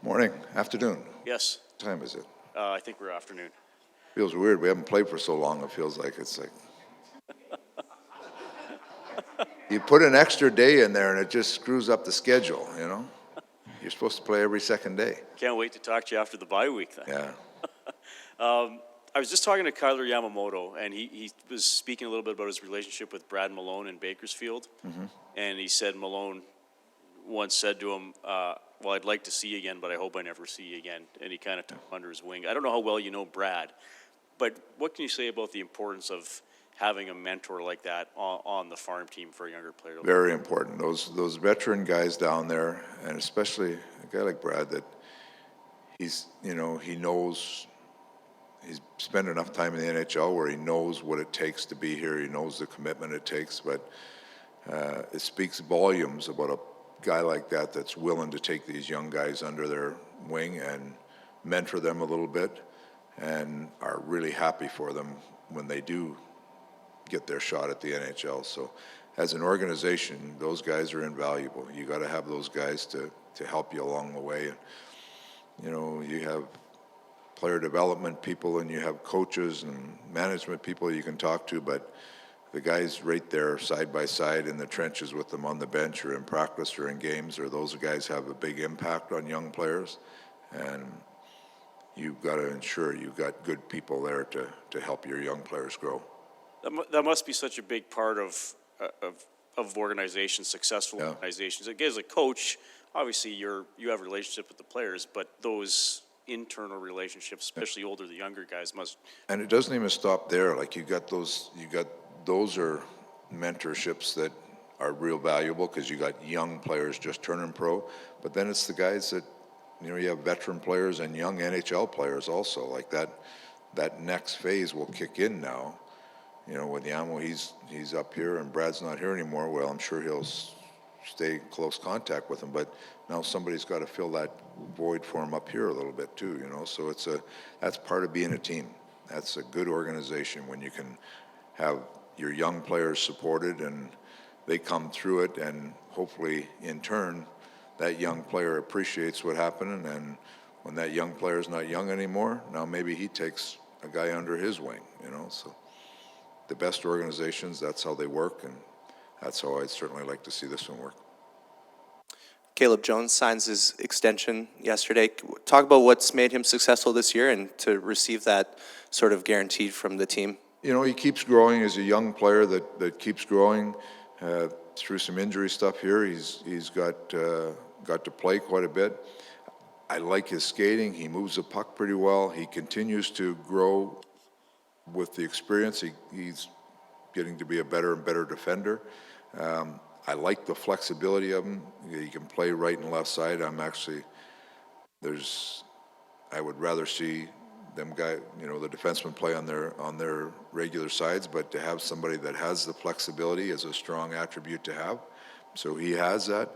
Morning, afternoon. Yes. What time is it? I think we're afternoon. Feels weird. We haven't played for so long. It feels like it's like you put an extra day in there and it just screws up the schedule, you know? You're supposed to play every second day. Can't wait to talk to you after the bye week then. Yeah. I was just talking to Kyler Yamamoto, and he was speaking a little bit about his relationship with Brad Malone in Bakersfield. Mm-hmm. And he said Malone once said to him, well, I'd like to see you again, but I hope I never see you again. And he kind of took him under his wing. I don't know how well you know Brad, but what can you say about the importance of having a mentor like that on the farm team for a younger player? Very important. Those veteran guys down there, and especially a guy like Brad, that he's, he knows, he's spent enough time in the NHL where he knows what it takes to be here. He knows the commitment it takes, but it speaks volumes about a guy like that that's willing to take these young guys under their wing and mentor them a little bit and are really happy for them when they do get their shot at the NHL. So as an organization, those guys are invaluable. You got to have those guys to help you along the way. You have player development people and you have coaches and management people you can talk to, but the guys right there side by side in the trenches with them on the bench or in practice or in games, or those guys have a big impact on young players. And you've got to ensure you've got good people there to help your young players grow. That must be such a big part of organizations, successful organizations. Again, as a coach, obviously you have a relationship with the players, but those internal relationships, especially older, the younger guys must. And it doesn't even stop there. Like those are mentorships that are real valuable because you got young players just turning pro, but then it's the guys that, you have veteran players and young NHL players also. Like that next phase will kick in now. With Yamo, he's up here and Brad's not here anymore. Well, I'm sure he'll stay in close contact with him, but now somebody's got to fill that void for him up here a little bit too, So that's part of being a team. That's a good organization when you can have your young players supported and they come through it, and hopefully in turn that young player appreciates what happened, and when that young player is not young anymore, now maybe he takes a guy under his wing, So the best organizations, that's how they work, and that's how I'd certainly like to see this one work. Caleb Jones signs his extension yesterday. Talk about what's made him successful this year and to receive that sort of guarantee from the team. He keeps growing as a young player that keeps growing through some injury stuff here. He's got to play quite a bit. I like his skating. He moves the puck pretty well. He continues to grow with the experience. He's getting to be a better and better defender. I like the flexibility of him. He can play right and left side. I would rather see them the defensemen play on their regular sides, but to have somebody that has the flexibility is a strong attribute to have. So he has that.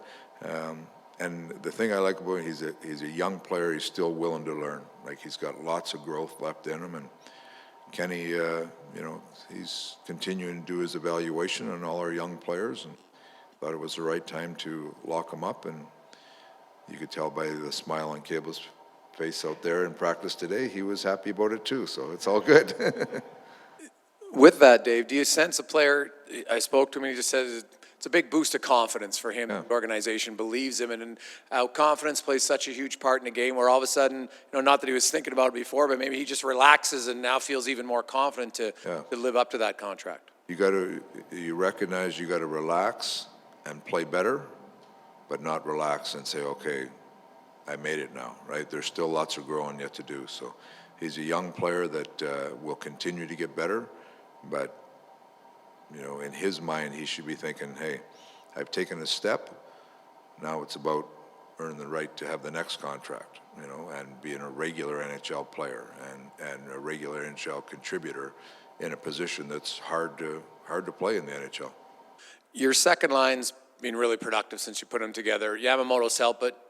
And the thing I like about him, he's a young player. He's still willing to learn. Like, he's got lots of growth left in him. And Kenny, he's continuing to do his evaluation on all our young players, and thought it was the right time to lock him up. And you could tell by the smile on Cable's face out there in practice today, he was happy about it too, so it's all good. With that, Dave, do you sense a player, I spoke to him and he just says it's a big boost of confidence for him. The organization believes him, and how confidence plays such a huge part in a game where all of a sudden, not that he was thinking about it before, but maybe he just relaxes and now feels even more confident to live up to that contract. You recognize you got to relax and play better, but not relax and say, okay, I made it now, right? There's still lots of growing yet to do. So he's a young player that will continue to get better, but in his mind, he should be thinking, hey, I've taken a step. Now it's about earning the right to have the next contract, and being a regular NHL player and a regular NHL contributor in a position that's hard to play in the NHL. Your second line's been really productive since you put them together. Yamamoto's helped, but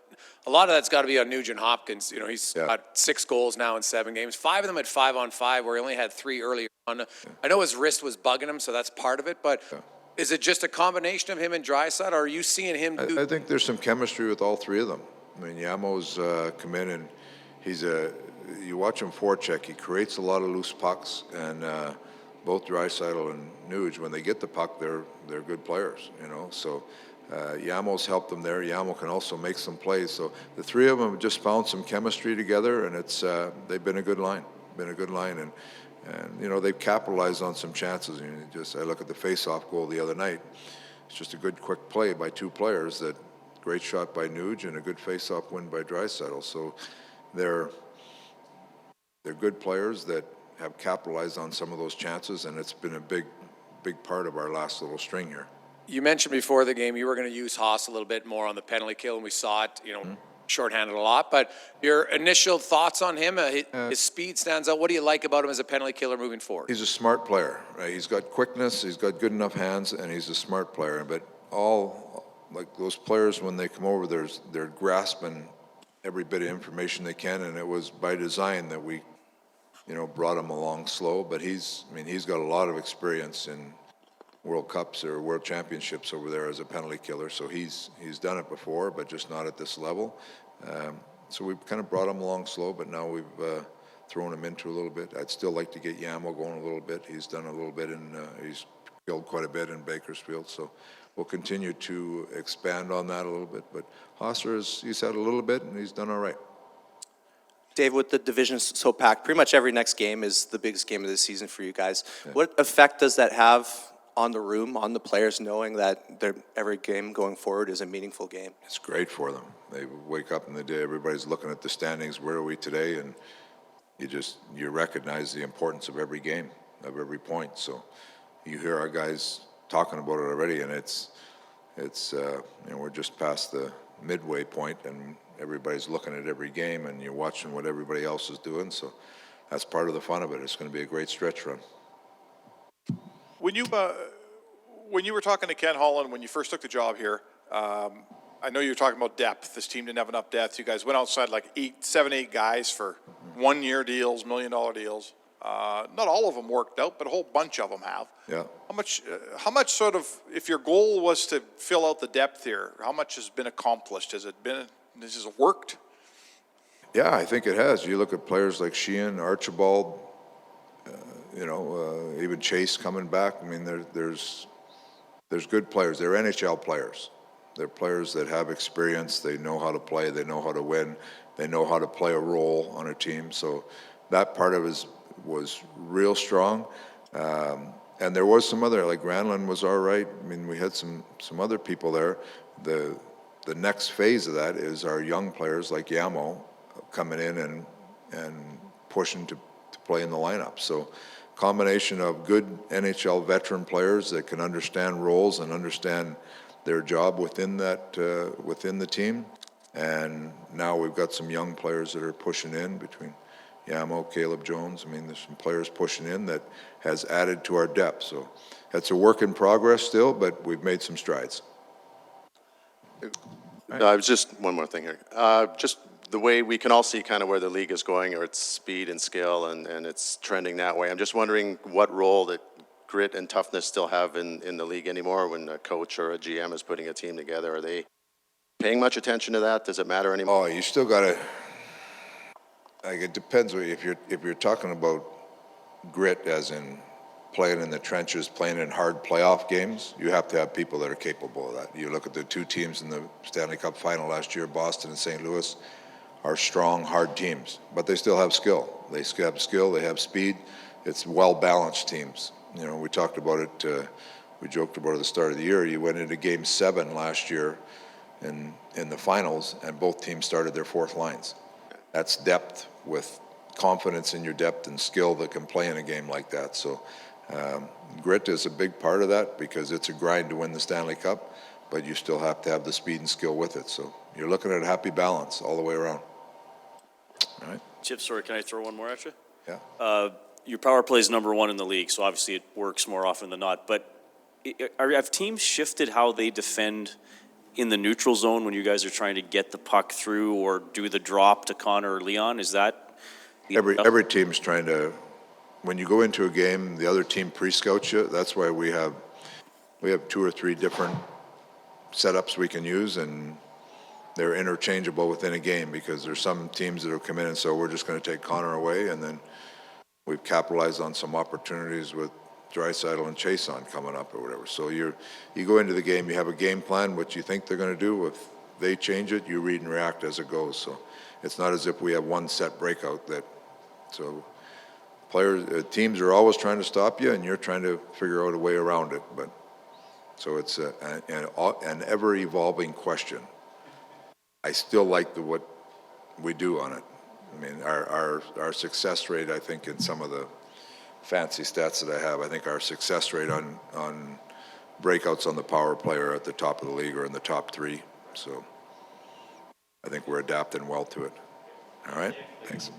a lot of that's got to be on Nugent Hopkins. He's got 6 goals now in 7 games. 5 of them at 5-on-5, where he only had 3 earlier on. I know his wrist was bugging him, so that's part of it. But is it just a combination of him and Draisaitl, or are you seeing him do? I think there's some chemistry with all 3 of them. I mean, Yamo's come in and you watch him forecheck, he creates a lot of loose pucks, and both Draisaitl and Nuge, when they get the puck, they're good players, you know. So Yamo's helped them there. Yamo can also make some plays. So the three of them have just found some chemistry together, and they've been a good line. And you know, they've capitalized on some chances. You know, I look at the face-off goal the other night. It's just a good, quick play by two players. That great shot by Nuge and a good face-off win by Draisaitl. So they're good players that have capitalized on some of those chances, and it's been a big part of our last little string here. You mentioned before the game you were going to use Haas a little bit more on the penalty kill, and we saw it, you know, shorthanded a lot. But your initial thoughts on him, his speed stands out. What do you like about him as a penalty killer moving forward? He's a smart player, right? He's got quickness, he's got good enough hands, and he's a smart player. But like those players, when they come over, they're grasping every bit of information they can, and it was by design that we, you know, brought him along slow. But he's got a lot of experience in World Cups or World Championships over there as a penalty killer. So he's done it before, but just not at this level. So we've kind of brought him along slow, but now we've thrown him into a little bit. I'd still like to get Yamo going a little bit. He's done a little bit, and he's killed quite a bit in Bakersfield. So we'll continue to expand on that a little bit. But Hosser, he's had a little bit, and he's done all right. Dave, with the division so packed, pretty much every next game is the biggest game of the season for you guys. Yeah. What effect does that have on the room, on the players, knowing that every game going forward is a meaningful game? It's great for them. They wake up in the day, everybody's looking at the standings, where are we today? And you recognize the importance of every game, of every point. So you hear our guys talking about it already, and it's you know, we're just past the midway point, and everybody's looking at every game, and you're watching what everybody else is doing. So that's part of the fun of it. It's going to be a great stretch run. When you were talking to Ken Holland when you first took the job here, I know you were talking about depth. This team didn't have enough depth. You guys went outside like 8 guys for 1-year deals, $1 million deals. Not all of them worked out, but a whole bunch of them have. Yeah. How much sort of, if your goal was to fill out the depth here, how much has been accomplished? Has it worked? Yeah, I think it has. You look at players like Sheehan, Archibald, you know, even Chase coming back. I mean, there's good players. They're NHL players. They're players that have experience. They know how to play. They know how to win. They know how to play a role on a team. So that part of it was real strong. And there was some other, like Granlund was all right. I mean, we had some other people there. The next phase of that is our young players like Yamo coming in and pushing to play in the lineup. So combination of good NHL veteran players that can understand roles and understand their job within the team. And now we've got some young players that are pushing in between Yamo, Caleb Jones. I mean, there's some players pushing in that has added to our depth. So that's a work in progress still, but we've made some strides. No, I was just one more thing here. Just the way we can all see kind of where the league is going, or its speed and skill, and it's trending that way. I'm just wondering what role that grit and toughness still have in the league anymore when a coach or a GM is putting a team together. Are they paying much attention to that? Does it matter anymore? Oh, you still got to, like, it depends. If you're talking about grit as in playing in the trenches, playing in hard playoff games, you have to have people that are capable of that. You look at the two teams in the Stanley Cup final last year, Boston and St. Louis, are strong, hard teams, but they still have skill. They have skill, they have speed. It's well-balanced teams. You know, we talked about it, we joked about it at the start of the year. You went into Game 7 last year in the finals, and both teams started their fourth lines. That's depth, with confidence in your depth and skill that can play in a game like that. So grit is a big part of that, because it's a grind to win the Stanley Cup, but you still have to have the speed and skill with it. So you're looking at a happy balance all the way around. All right. Chip, sorry, can I throw one more at you? Yeah. Your power play is number one in the league, so obviously it works more often than not. But have teams shifted how they defend in the neutral zone when you guys are trying to get the puck through or do the drop to Connor or Leon? Is that every team's trying to? When you go into a game, the other team pre-scouts you. That's why we have 2 or 3 different setups we can use, and they're interchangeable within a game, because there's some teams that have come in and so we're just going to take Connor away, and then we've capitalized on some opportunities with Draisaitl and Chason coming up or whatever. So you go into the game, you have a game plan, what you think they're going to do. If they change it, you read and react as it goes. So it's not as if we have one set breakout that. So teams are always trying to stop you, and you're trying to figure out a way around it. But so it's an ever-evolving question. I still like what we do on it. I mean, our success rate, I think, in some of the fancy stats that I have, I think our success rate on breakouts on the power play are at the top of the league or in the top 3. So I think we're adapting well to it. All right? Thanks.